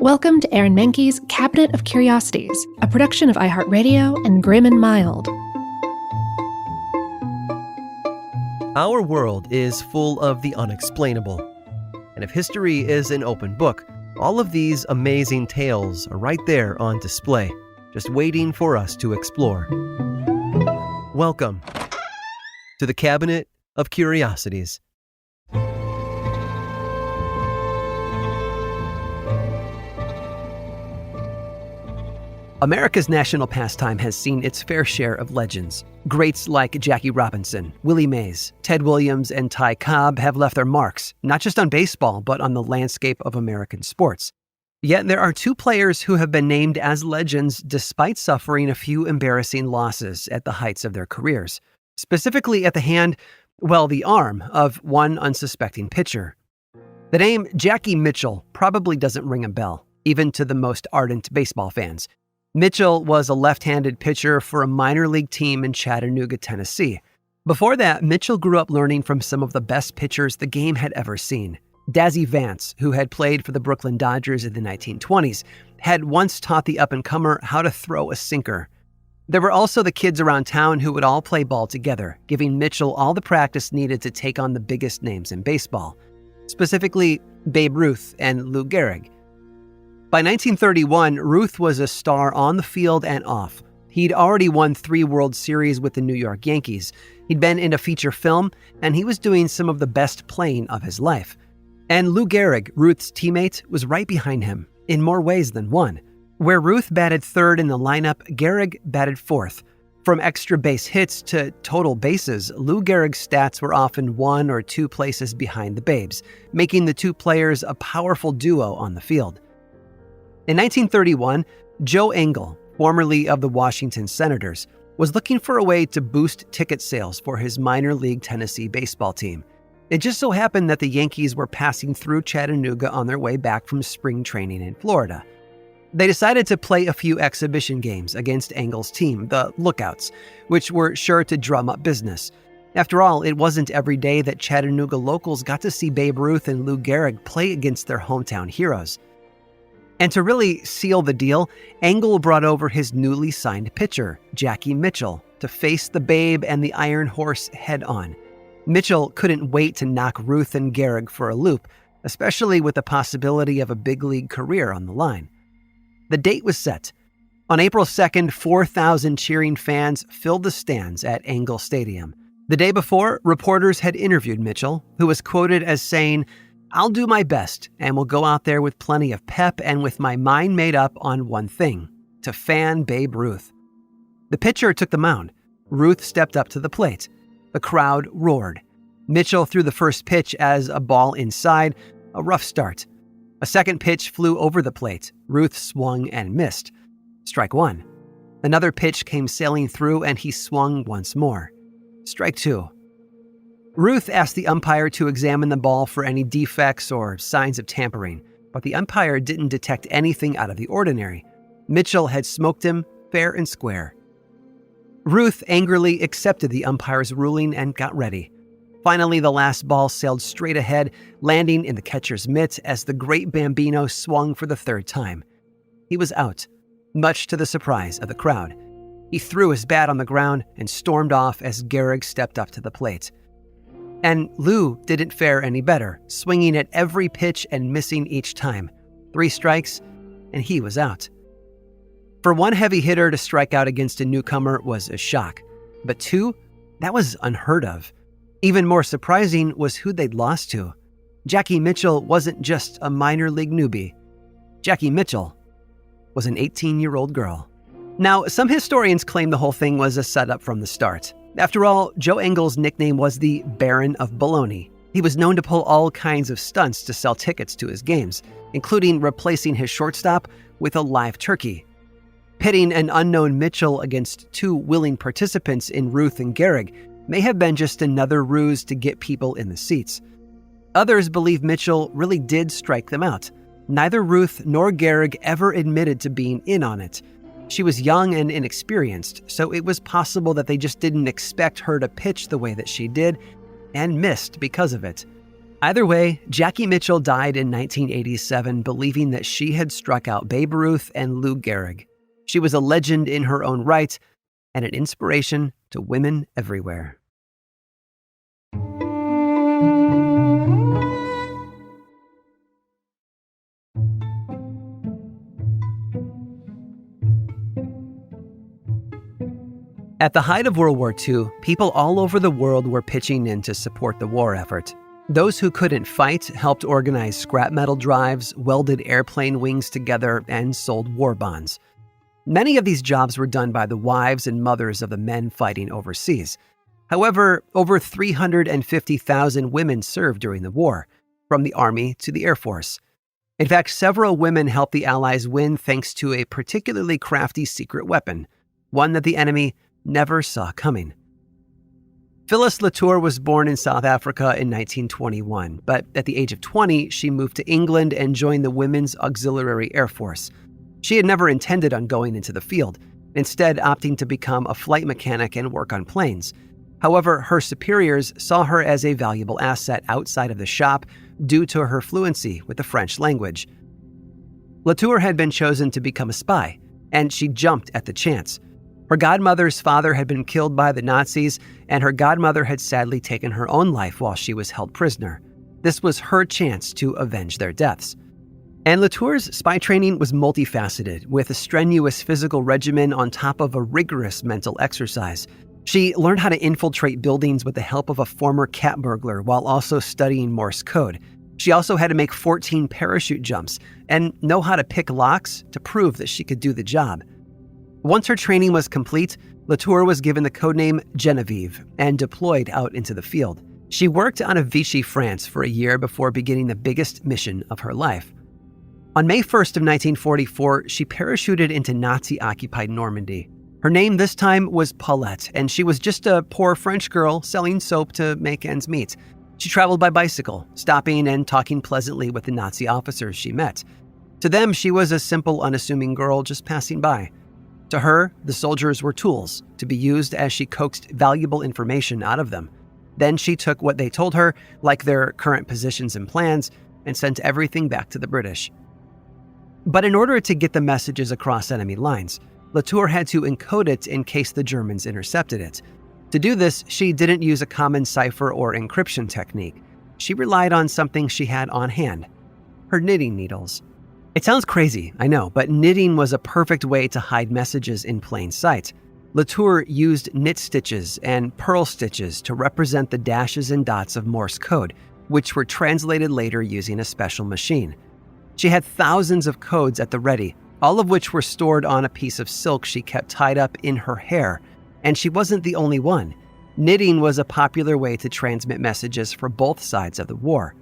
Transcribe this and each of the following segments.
Welcome to Aaron Mahnke's Cabinet of Curiosities, a production of iHeartRadio and Grim and Mild. Our world is full of the unexplainable. And if history is an open book, all of these amazing tales are right there on display, just waiting for us to explore. Welcome to the Cabinet of Curiosities. America's national pastime has seen its fair share of legends. Greats like Jackie Robinson, Willie Mays, Ted Williams, and Ty Cobb have left their marks, not just on baseball, but on the landscape of American sports. Yet there are two players who have been named as legends despite suffering a few embarrassing losses at the heights of their careers. Specifically at the hand, the arm of one unsuspecting pitcher. The name Jackie Mitchell probably doesn't ring a bell, even to the most ardent baseball fans. Mitchell was a left-handed pitcher for a minor league team in Chattanooga, Tennessee. Before that, Mitchell grew up learning from some of the best pitchers the game had ever seen. Dazzy Vance, who had played for the Brooklyn Dodgers in the 1920s, had once taught the up-and-comer how to throw a sinker. There were also the kids around town who would all play ball together, giving Mitchell all the practice needed to take on the biggest names in baseball, specifically Babe Ruth and Lou Gehrig. By 1931, Ruth was a star on the field and off. He'd already won 3 World Series with the New York Yankees. He'd been in a feature film, and he was doing some of the best playing of his life. And Lou Gehrig, Ruth's teammate, was right behind him, in more ways than one. Where Ruth batted third in the lineup, Gehrig batted fourth. From extra base hits to total bases, Lou Gehrig's stats were often 1 or 2 places behind the Babes, making the two players a powerful duo on the field. In 1931, Joe Engel, formerly of the Washington Senators, was looking for a way to boost ticket sales for his minor league Tennessee baseball team. It just so happened that the Yankees were passing through Chattanooga on their way back from spring training in Florida. They decided to play a few exhibition games against Engel's team, the Lookouts, which were sure to drum up business. After all, it wasn't every day that Chattanooga locals got to see Babe Ruth and Lou Gehrig play against their hometown heroes. And to really seal the deal, Engel brought over his newly signed pitcher, Jackie Mitchell, to face the Babe and the Iron Horse head-on. Mitchell couldn't wait to knock Ruth and Gehrig for a loop, especially with the possibility of a big league career on the line. The date was set. On April 2nd, 4,000 cheering fans filled the stands at Engel Stadium. The day before, reporters had interviewed Mitchell, who was quoted as saying, "I'll do my best, and will go out there with plenty of pep and with my mind made up on one thing, to fan Babe Ruth." The pitcher took the mound. Ruth stepped up to the plate. The crowd roared. Mitchell threw the first pitch as a ball inside, a rough start. A second pitch flew over the plate. Ruth swung and missed. Strike 1. Another pitch came sailing through, and he swung once more. Strike 2. Ruth asked the umpire to examine the ball for any defects or signs of tampering, but the umpire didn't detect anything out of the ordinary. Mitchell had smoked him fair and square. Ruth angrily accepted the umpire's ruling and got ready. Finally, the last ball sailed straight ahead, landing in the catcher's mitt as the great Bambino swung for the third time. He was out, much to the surprise of the crowd. He threw his bat on the ground and stormed off as Gehrig stepped up to the plate. And Lou didn't fare any better, swinging at every pitch and missing each time. 3 strikes, and he was out. For one heavy hitter to strike out against a newcomer was a shock, but 2, that was unheard of. Even more surprising was who they'd lost to. Jackie Mitchell wasn't just a minor league newbie. Jackie Mitchell was an 18-year-old girl. Now, some historians claim the whole thing was a setup from the start. After all, Joe Engel's nickname was the Baron of Baloney. He was known to pull all kinds of stunts to sell tickets to his games, including replacing his shortstop with a live turkey. Pitting an unknown Mitchell against 2 willing participants in Ruth and Gehrig may have been just another ruse to get people in the seats. Others believe Mitchell really did strike them out. Neither Ruth nor Gehrig ever admitted to being in on it. She was young and inexperienced, so it was possible that they just didn't expect her to pitch the way that she did, and missed because of it. Either way, Jackie Mitchell died in 1987 believing that she had struck out Babe Ruth and Lou Gehrig. She was a legend in her own right and an inspiration to women everywhere. At the height of World War II, people all over the world were pitching in to support the war effort. Those who couldn't fight helped organize scrap metal drives, welded airplane wings together, and sold war bonds. Many of these jobs were done by the wives and mothers of the men fighting overseas. However, over 350,000 women served during the war, from the Army to the Air Force. In fact, several women helped the Allies win thanks to a particularly crafty secret weapon, one that the enemy never saw coming. Phyllis LaTour was born in South Africa in 1921, but at the age of 20, she moved to England and joined the Women's Auxiliary Air Force. She had never intended on going into the field, instead opting to become a flight mechanic and work on planes. However, her superiors saw her as a valuable asset outside of the shop due to her fluency with the French language. LaTour had been chosen to become a spy, and she jumped at the chance. Her godmother's father had been killed by the Nazis, and her godmother had sadly taken her own life while she was held prisoner. This was her chance to avenge their deaths. And LaTour's spy training was multifaceted, with a strenuous physical regimen on top of a rigorous mental exercise. She learned how to infiltrate buildings with the help of a former cat burglar while also studying Morse code. She also had to make 14 parachute jumps and know how to pick locks to prove that she could do the job. Once her training was complete, LaTour was given the codename Genevieve and deployed out into the field. She worked on a Vichy, France for a year before beginning the biggest mission of her life. On May 1st of 1944, she parachuted into Nazi-occupied Normandy. Her name this time was Paulette, and she was just a poor French girl selling soap to make ends meet. She traveled by bicycle, stopping and talking pleasantly with the Nazi officers she met. To them, she was a simple, unassuming girl just passing by. To her, the soldiers were tools to be used as she coaxed valuable information out of them. Then she took what they told her, like their current positions and plans, and sent everything back to the British. But in order to get the messages across enemy lines, LaTour had to encode it in case the Germans intercepted it. To do this, she didn't use a common cipher or encryption technique. She relied on something she had on hand, her knitting needles. It sounds crazy, I know, but knitting was a perfect way to hide messages in plain sight. LaTour used knit stitches and purl stitches to represent the dashes and dots of Morse code, which were translated later using a special machine. She had thousands of codes at the ready, all of which were stored on a piece of silk she kept tied up in her hair. And she wasn't the only one. Knitting was a popular way to transmit messages for both sides of the war.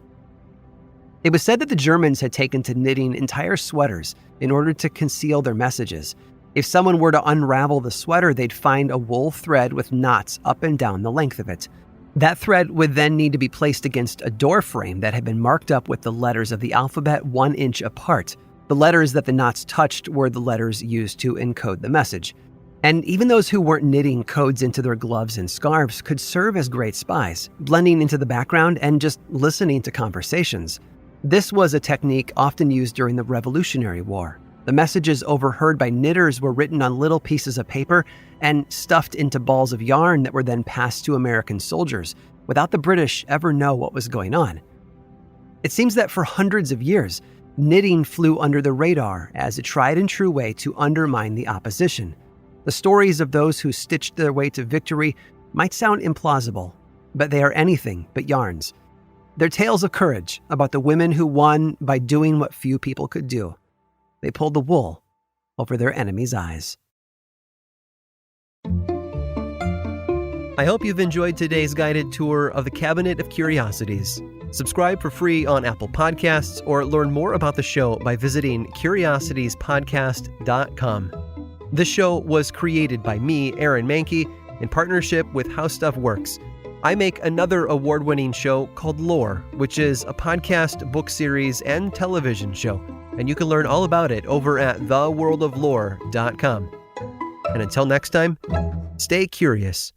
It was said that the Germans had taken to knitting entire sweaters in order to conceal their messages. If someone were to unravel the sweater, they'd find a wool thread with knots up and down the length of it. That thread would then need to be placed against a door frame that had been marked up with the letters of the alphabet 1 inch apart. The letters that the knots touched were the letters used to encode the message. And even those who weren't knitting codes into their gloves and scarves could serve as great spies, blending into the background and just listening to conversations. This was a technique often used during the Revolutionary War. The messages overheard by knitters were written on little pieces of paper and stuffed into balls of yarn that were then passed to American soldiers, without the British ever know what was going on. It seems that for hundreds of years, knitting flew under the radar as a tried and true way to undermine the opposition. The stories of those who stitched their way to victory might sound implausible, but they are anything but yarns. They're tales of courage about the women who won by doing what few people could do. They pulled the wool over their enemies' eyes. I hope you've enjoyed today's guided tour of the Cabinet of Curiosities. Subscribe for free on Apple Podcasts or learn more about the show by visiting curiositiespodcast.com. This show was created by me, Aaron Mahnke, in partnership with How Stuff Works. I make another award-winning show called Lore, which is a podcast, book series, and television show. And you can learn all about it over at theworldoflore.com. And until next time, stay curious.